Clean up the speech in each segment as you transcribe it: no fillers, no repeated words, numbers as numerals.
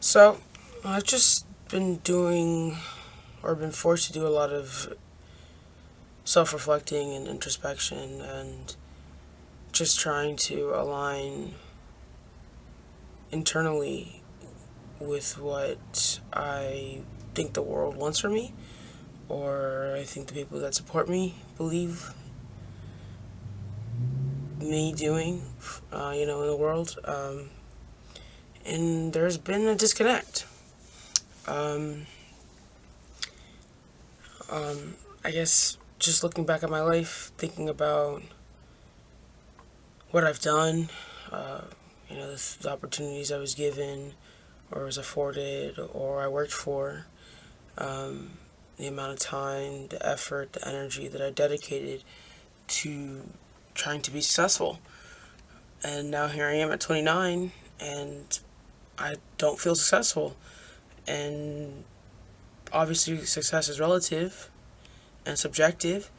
So, I've just been doing, or been forced to do a lot of self reflecting and introspection and just trying to align internally with what I think the world wants from me, or I think the people that support me believe me doing, in the world. And there's been a disconnect. Um, I guess just looking back at my life, thinking about what I've done, uh, the opportunities I was given or was afforded or I worked for, um, the amount of time, the effort, the energy that I dedicated to trying to be successful. And now here I am at 29 and I don't feel successful. And obviously, success is relative and subjective.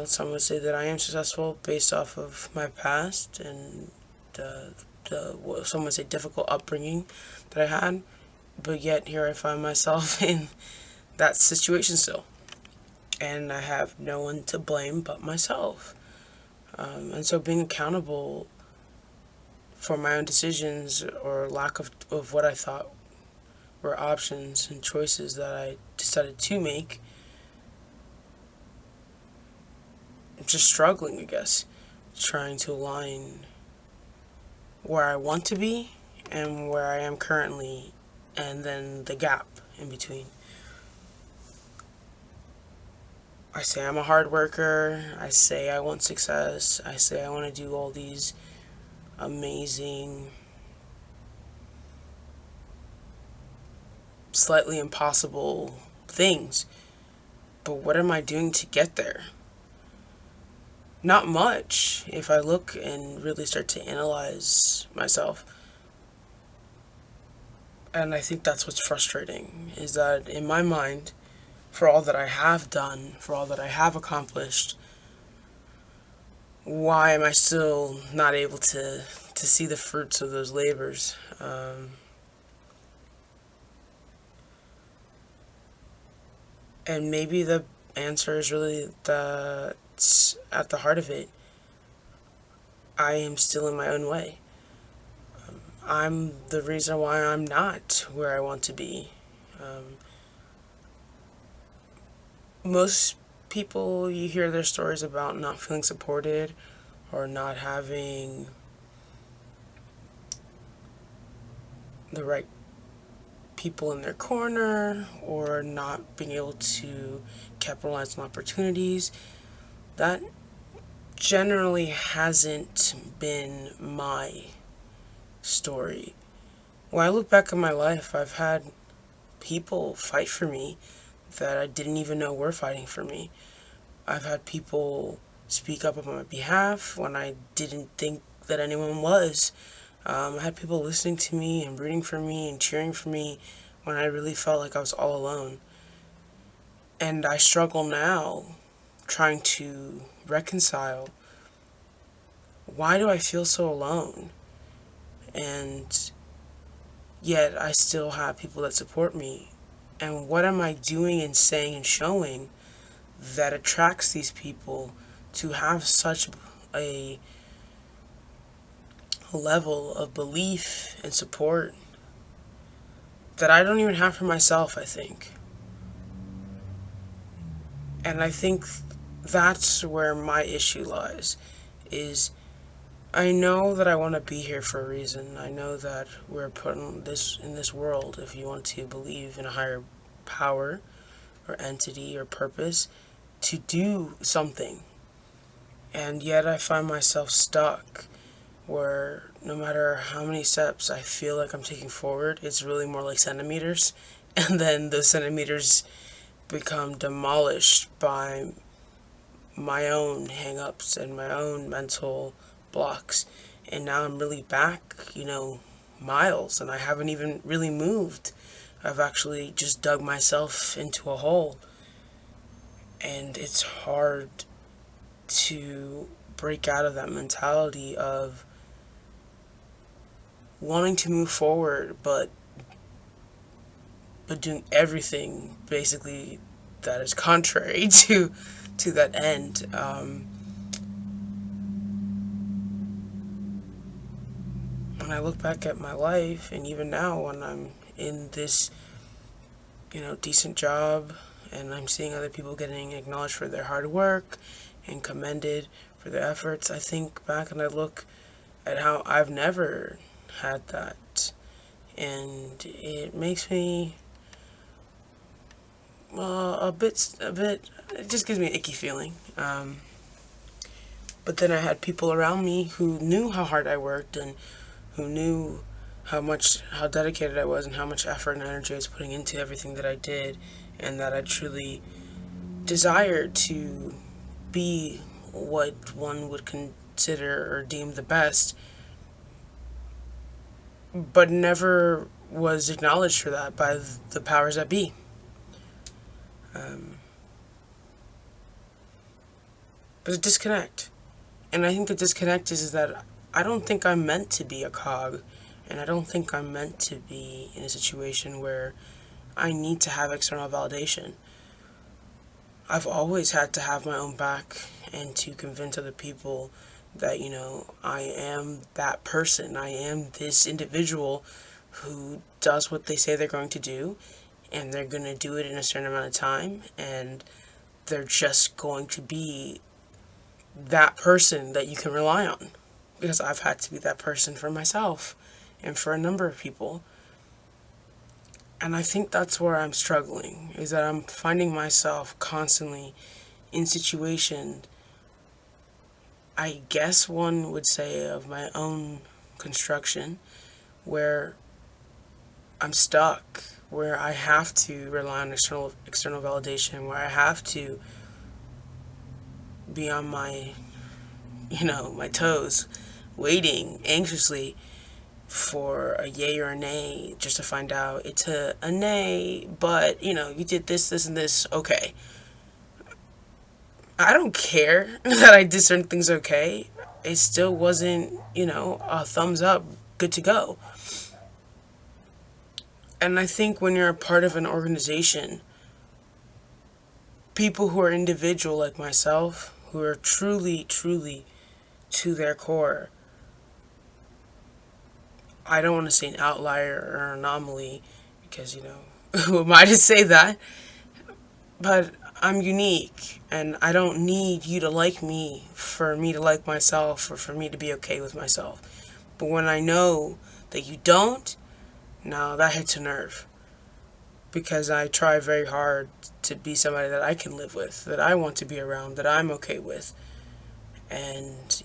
Some would say that I am successful based off of my past and some would say difficult upbringing that I had, but yet here I find myself in that situation still, and I have no one to blame but myself. And so being accountable for my own decisions or lack of what I thought were options and choices that I decided to make, I'm just struggling, I guess, trying to align where I want to be and where I am currently, and then the gap in between. I say I'm a hard worker. I say I want success. I say I want to do all these amazing, slightly impossible things. But what am I doing to get there? Not much if I look and really start to analyze myself. And I think that's what's frustrating is that in my mind, for all that I have done, for all that I have accomplished, why am I still not able to see the fruits of those labors? And maybe the answer is really that at the heart of it, I am still in my own way. I'm the reason why I'm not where I want to be. Um, Most people, you hear their stories about not feeling supported or not having the right people in their corner or not being able to capitalize on opportunities. That generally hasn't been my story. When I look back at my life, I've had people fight for me that I didn't even know were fighting for me. I've had people speak up on my behalf when I didn't think that anyone was. I had people listening to me and rooting for me and cheering for me when I really felt like I was all alone. And I struggle now trying to reconcile, why do I feel so alone? And yet I still have people that support me. And what am I doing and saying and showing that attracts these people to have such a level of belief and support that I don't even have for myself, I think. And I think that's where my issue lies, is I know that I want to be here for a reason. I know that we're put in this world, if you want to believe in a higher power or entity or purpose, to do something. And yet I find myself stuck where no matter how many steps I feel like I'm taking forward, it's really more like centimeters. And then those centimeters become demolished by my own hangups and my own mental blocks. And now I'm really back, miles, and I haven't even really moved. I've actually just dug myself into a hole. And it's hard to break out of that mentality of wanting to move forward, but but doing everything basically that is contrary to that end. When I look back at my life, and even now when I'm in this, decent job, and I'm seeing other people getting acknowledged for their hard work and commended for their efforts, I think back and I look at how I've never had that, and it makes me a bit. It just gives me an icky feeling. But then I had people around me who knew how hard I worked and who knew how dedicated I was and how much effort and energy I was putting into everything that I did, and that I truly desired to be what one would consider or deem the best, but never was acknowledged for that by the powers that be. But a disconnect. And I think the disconnect is that I don't think I'm meant to be a cog, and I don't think I'm meant to be in a situation where I need to have external validation. I've always had to have my own back and to convince other people that, I am that person. I am this individual who does what they say they're going to do, and they're going to do it in a certain amount of time, and they're just going to be that person that you can rely on. Because I've had to be that person for myself and for a number of people. And I think that's where I'm struggling, is that I'm finding myself constantly in situations, I guess one would say, of my own construction, where I'm stuck, where I have to rely on external validation, where I have to be on my toes, waiting anxiously for a yay or a nay, just to find out it's a nay, but you did this, this, and this, okay. I don't care that I did certain things okay. It still wasn't, a thumbs up, good to go. And I think when you're a part of an organization, people who are individual like myself, who are truly, truly to their core, I don't want to say an outlier or an anomaly, because, who am I to say that? But I'm unique, and I don't need you to like me for me to like myself or for me to be okay with myself. But when I know that you don't, now that hits a nerve. Because I try very hard to be somebody that I can live with, that I want to be around, that I'm okay with. And,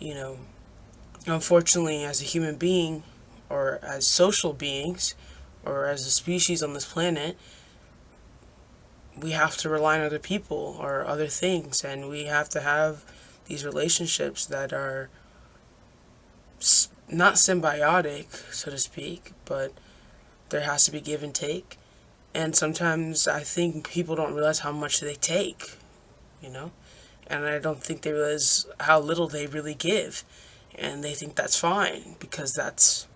unfortunately, as a human being, or as social beings, or as a species on this planet, we have to rely on other people or other things, and we have to have these relationships that are not symbiotic, so to speak, but there has to be give and take. And sometimes I think people don't realize how much they take, and I don't think they realize how little they really give, and they think that's fine because that's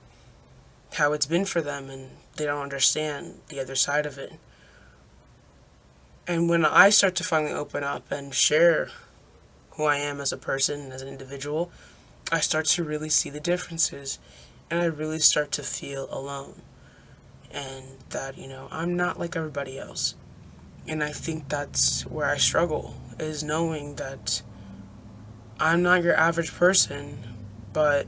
how it's been for them, and they don't understand the other side of it. And when I start to finally open up and share who I am as a person, as an individual, I start to really see the differences, and I really start to feel alone, and that, I'm not like everybody else. And I think that's where I struggle, is knowing that I'm not your average person, but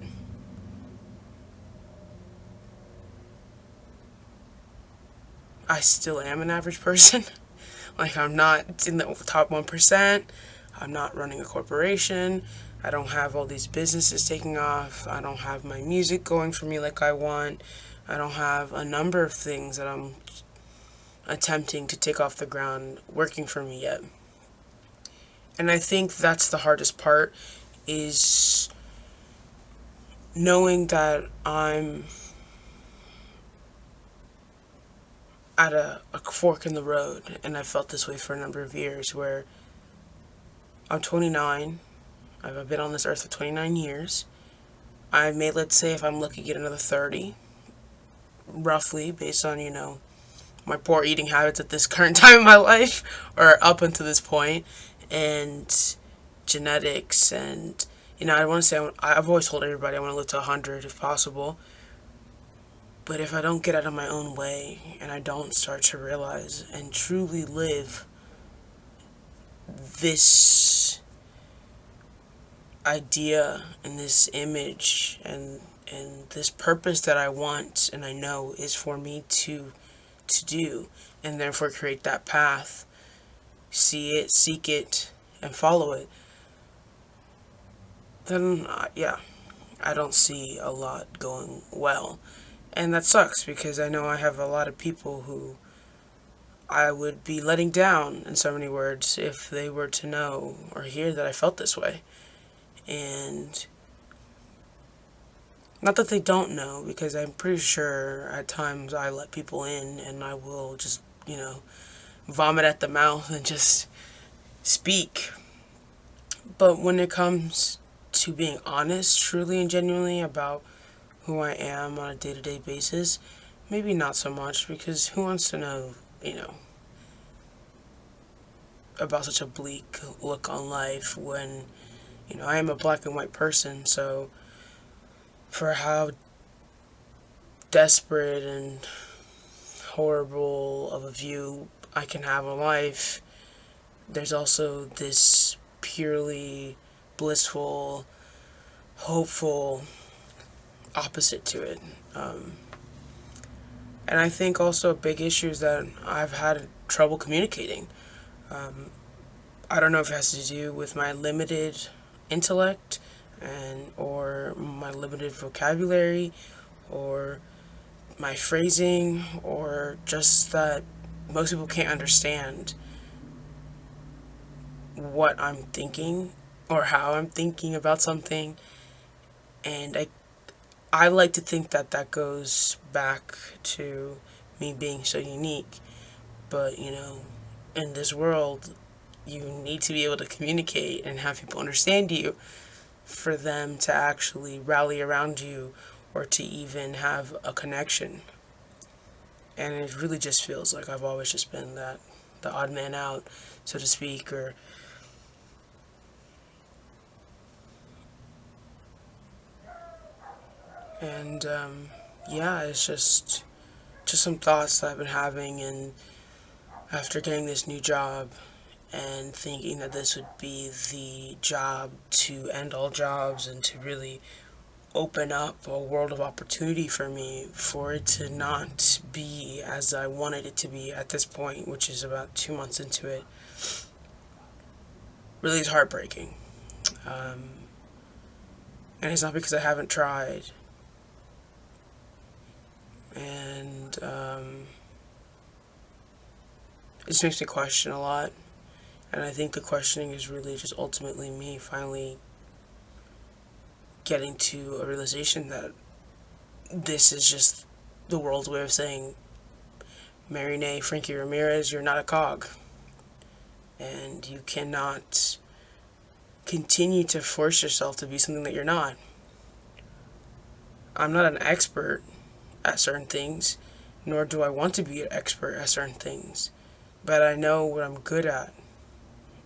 I still am an average person. Like, I'm not in the top 1%. I'm not running a corporation. I don't have all these businesses taking off. I don't have my music going for me like I want. I don't have a number of things that I'm attempting to take off the ground working for me yet. And I think that's the hardest part, is knowing that I'm at a fork in the road, and I've felt this way for a number of years, where I'm 29, I've been on this earth for 29 years, I may, let's say if I'm lucky, get another 30, roughly, based on, my poor eating habits at this current time in my life, or up until this point, and genetics, and I want to say I've always told everybody I want to live to 100 if possible. But if I don't get out of my own way and I don't start to realize and truly live this idea and this image and this purpose that I want and I know is for me to do, and therefore create that path, see it, seek it, and follow it, then yeah, I don't see a lot going well. And that sucks because I know I have a lot of people who I would be letting down, in so many words, if they were to know or hear that I felt this way. And not that they don't know, because I'm pretty sure at times I let people in and I will just, vomit at the mouth and just speak. But when it comes to being honest, truly and genuinely about who I am on a day-to-day basis, maybe not so much, because who wants to know, about such a bleak look on life when, I am a black and white person, so for how desperate and horrible of a view I can have on life, there's also this purely blissful, hopeful opposite to it. And I think also a big issue is that I've had trouble communicating. I don't know if it has to do with my limited intellect or my limited vocabulary or my phrasing, or just that most people can't understand what I'm thinking or how I'm thinking about something. And I like to think that that goes back to me being so unique. But, in this world, you need to be able to communicate and have people understand you for them to actually rally around you or to even have a connection. And it really just feels like I've always just been the odd man out, so to speak, and yeah, it's just some thoughts that I've been having, and after getting this new job and thinking that this would be the job to end all jobs and to really open up a world of opportunity for me, for it to not be as I wanted it to be at this point, which is about 2 months into it, really is heartbreaking. And it's not because I haven't tried. And it just makes me question a lot. And I think the questioning is really just ultimately me finally getting to a realization that this is just the world's way of saying, Marinee Frankie Ramirez, you're not a cog. And you cannot continue to force yourself to be something that you're not. I'm not an expert at certain things, nor do I want to be an expert at certain things. But I know what I'm good at,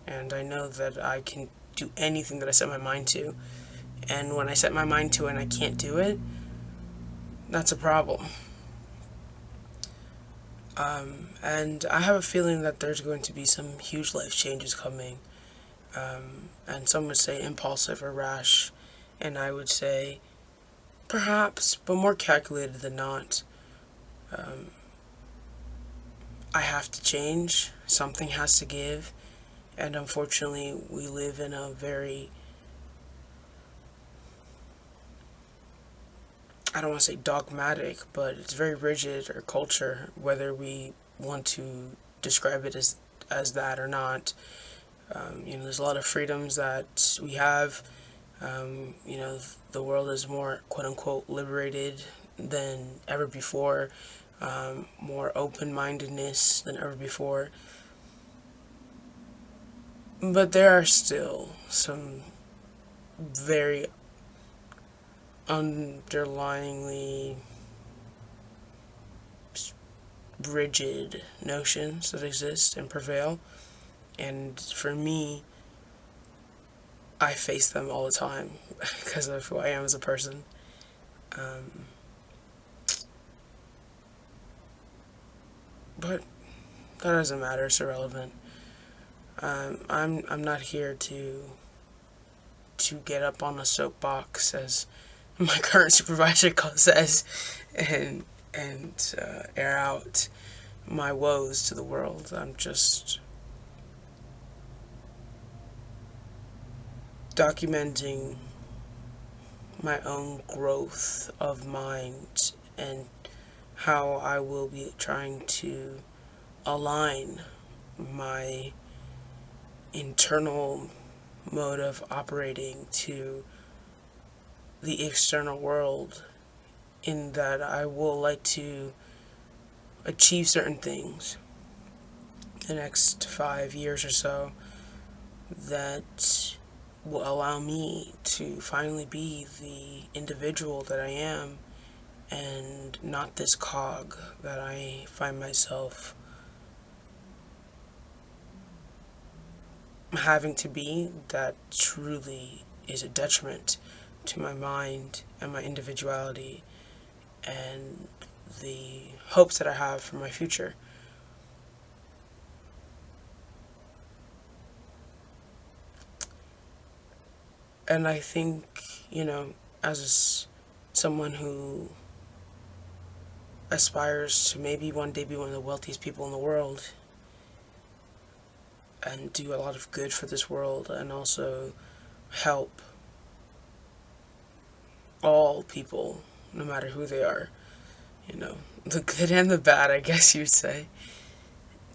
and I know that I can do anything that I set my mind to. And when I set my mind to it and I can't do it, that's a problem. And I have a feeling that there's going to be some huge life changes coming. And some would say impulsive or rash, and I would say perhaps, but more calculated than not. I have to change. Something has to give. And unfortunately, we live in a very, I don't want to say dogmatic, but it's very rigid, or culture, whether we want to describe it as that or not. There's a lot of freedoms that we have. The world is more quote-unquote liberated than ever before. More open-mindedness than ever before. But there are still some very underlyingly rigid notions that exist and prevail. And for me, I face them all the time because of who I am as a person. Um, but that doesn't matter. It's irrelevant. I'm not here to get up on a soapbox, as my current supervisor says, and air out my woes to the world. I'm just documenting my own growth of mind and how I will be trying to align my internal mode of operating to the external world, in that I will like to achieve certain things the next 5 years or so that will allow me to finally be the individual that I am, and not this cog that I find myself having to be, that truly is a detriment to my mind and my individuality and the hopes that I have for my future. And I think, as someone who aspires to maybe one day be one of the wealthiest people in the world and do a lot of good for this world, and also help all people, no matter who they are, the good and the bad, I guess you'd say,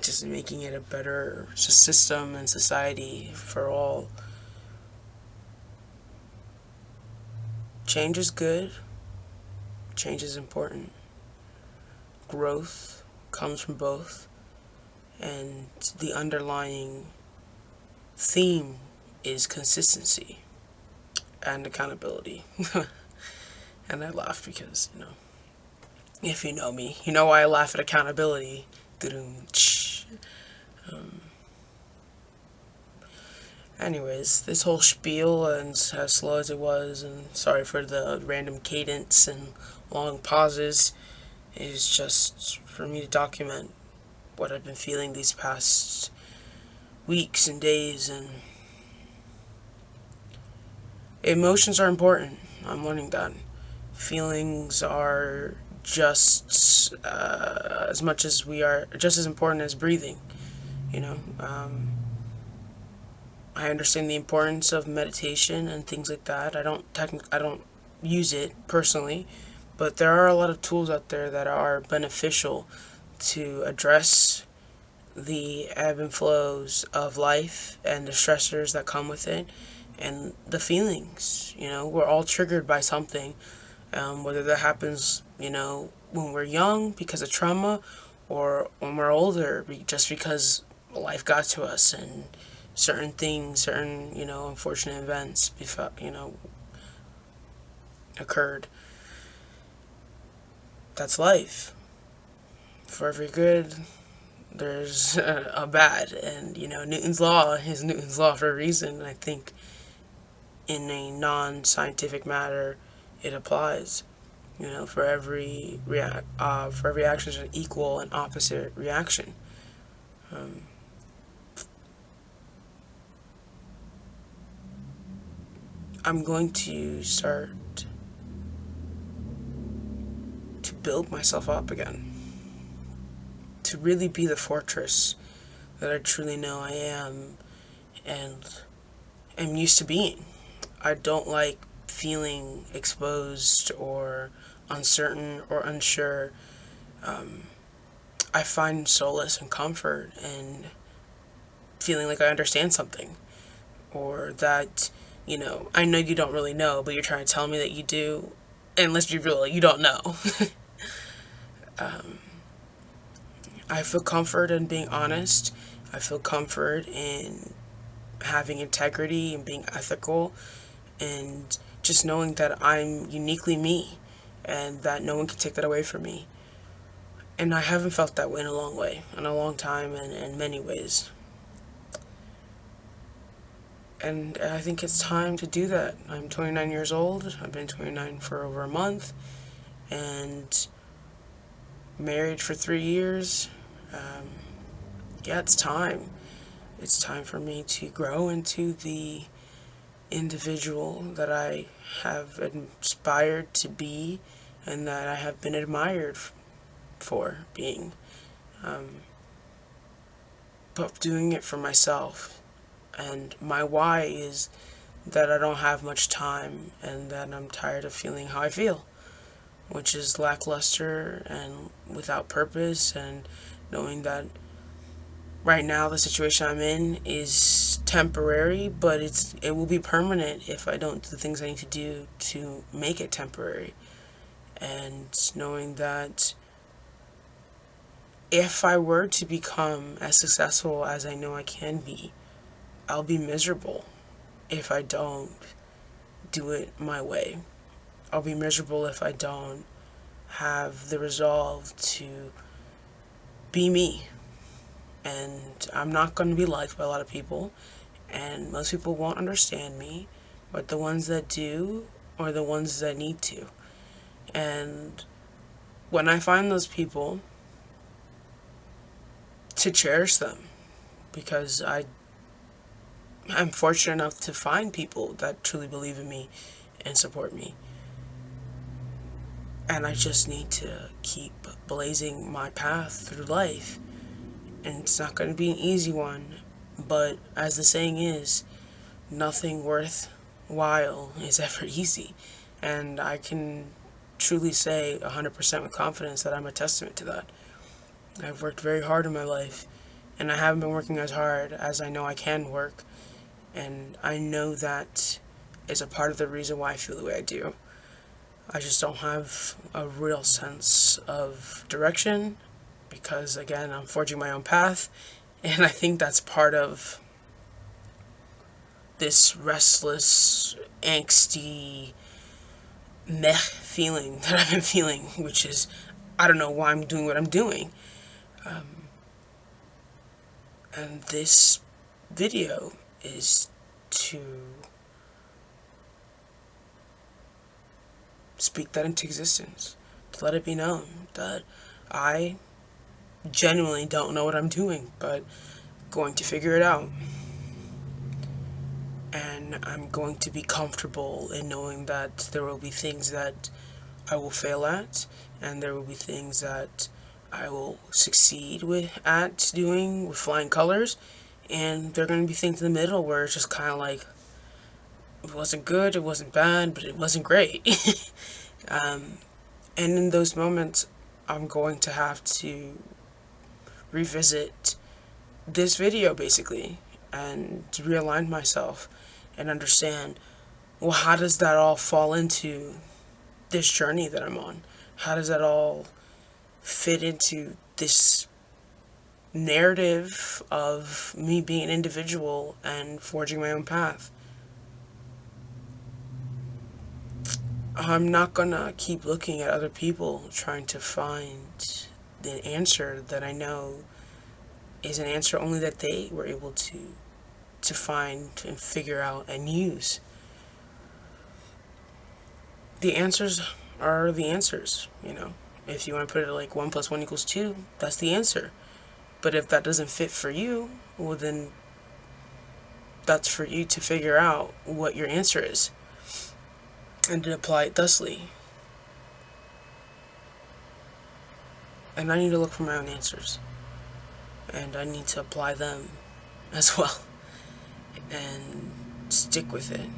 just making it a better system and society for all. Change is good. Change is important. Growth comes from both. And the underlying theme is consistency and accountability. And I laugh because, if you know me, you know why I laugh at accountability. Anyways, this whole spiel, and as slow as it was, and sorry for the random cadence and long pauses, is just for me to document what I've been feeling these past weeks and days. And emotions are important. I'm learning that. Feelings are just as much as just as important as breathing. I understand the importance of meditation and things like that. I don't use it personally, but there are a lot of tools out there that are beneficial to address the ebb and flows of life and the stressors that come with it and the feelings. We're all triggered by something, whether that happens, when we're young because of trauma, or when we're older just because life got to us and certain things, unfortunate events occurred. That's life. For every good, there's a bad. And, Newton's law is Newton's law for a reason. I think in a non-scientific matter, it applies. For every action, there's an equal and opposite reaction. I'm going to start to build myself up again, to really be the fortress that I truly know I am and am used to being. I don't like feeling exposed or uncertain or unsure. I find solace and comfort in feeling like I understand something, or that, I know you don't really know, but you're trying to tell me that you do, and let's be real, you don't know. I feel comfort in being honest. I feel comfort in having integrity and being ethical, and just knowing that I'm uniquely me and that no one can take that away from me. And I haven't felt that way in a long time, and in many ways. And I think it's time to do that. I'm 29 years old. I've been 29 for over a month, and married for 3 years. Yeah, it's time. It's time for me to grow into the individual that I have aspired to be and that I have been admired for being. But doing it for myself. And my why is that I don't have much time and that I'm tired of feeling how I feel, which is lackluster and without purpose, and knowing that right now the situation I'm in is temporary, but it will be permanent if I don't do the things I need to do to make it temporary. And knowing that if I were to become as successful as I know I can be, I'll be miserable if I don't do it my way. I'll be miserable if I don't have the resolve to be me. And I'm not going to be liked by a lot of people, and most people won't understand me, but the ones that do are the ones that need to. And when I find those people, to cherish them, because I'm fortunate enough to find people that truly believe in me and support me. And I just need to keep blazing my path through life. And it's not going to be an easy one, but as the saying is, nothing worthwhile is ever easy. And I can truly say 100% with confidence that I'm a testament to that. I've worked very hard in my life, and I haven't been working as hard as I know I can work. And I know that is a part of the reason why I feel the way I do. I just don't have a real sense of direction because, again, I'm forging my own path. And I think that's part of this restless, angsty, meh feeling that I've been feeling, which is, I don't know why I'm doing what I'm doing. And this video is to speak that into existence, to let it be known that I genuinely don't know what I'm doing, but going to figure it out. And I'm going to be comfortable in knowing that there will be things that I will fail at, and there will be things that I will succeed at doing with flying colors, and there are going to be things in the middle where it's just kind of like, it wasn't good, it wasn't bad, but it wasn't great. And in those moments, I'm going to have to revisit this video, basically, and to realign myself and understand, well, how does that all fall into this journey that I'm on? How does that all fit into this narrative of me being an individual and forging my own path? I'm not gonna keep looking at other people trying to find the answer that I know is an answer only that they were able to find and figure out and use. The answers are the answers, you know. If you want to put it like 1 + 1 = 2, that's the answer. But if that doesn't fit for you, well then that's for you to figure out what your answer is and to apply it thusly. And I need to look for my own answers, and I need to apply them as well and stick with it,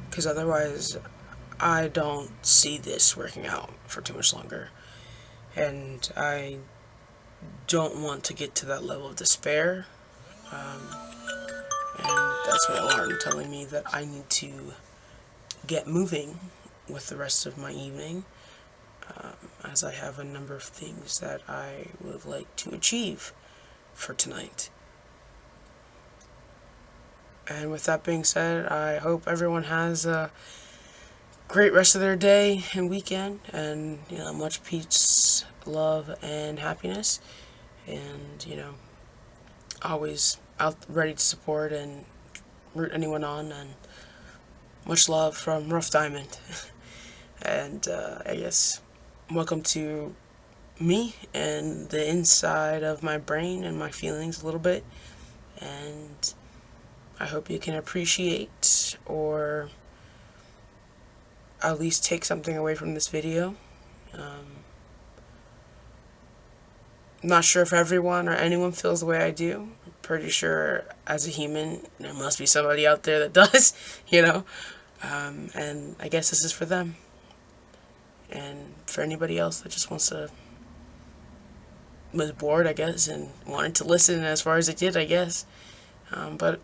because otherwise I don't see this working out for too much longer, and I don't want to get to that level of despair. And that's my alarm telling me that I need to get moving with the rest of my evening, as I have a number of things that I would like to achieve for tonight. And with that being said, I hope everyone has a great rest of their day and weekend, and much peace, love, and happiness. And always out ready to support and root anyone on. And much love from Rrrufdmnd. And I guess welcome to me and the inside of my brain and my feelings a little bit. And I hope you can appreciate or at least take something away from this video. I'm not sure if everyone or anyone feels the way I do. I'm pretty sure as a human there must be somebody out there that does, and I guess this is for them. And for anybody else that just was bored, I guess, and wanted to listen as far as it did, I guess. But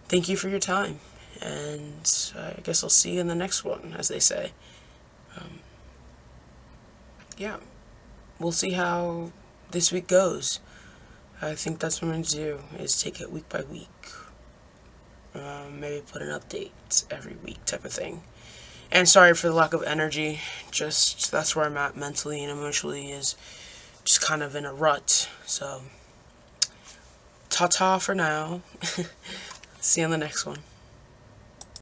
thank you for your time, and I guess I'll see you in the next one, as they say. Yeah, we'll see how this week goes. I think that's what I'm going to do, is take it week by week. Maybe put an update every week type of thing. And sorry for the lack of energy, just that's where I'm at mentally and emotionally, is just kind of in a rut. So, ta-ta for now. See you on the next one.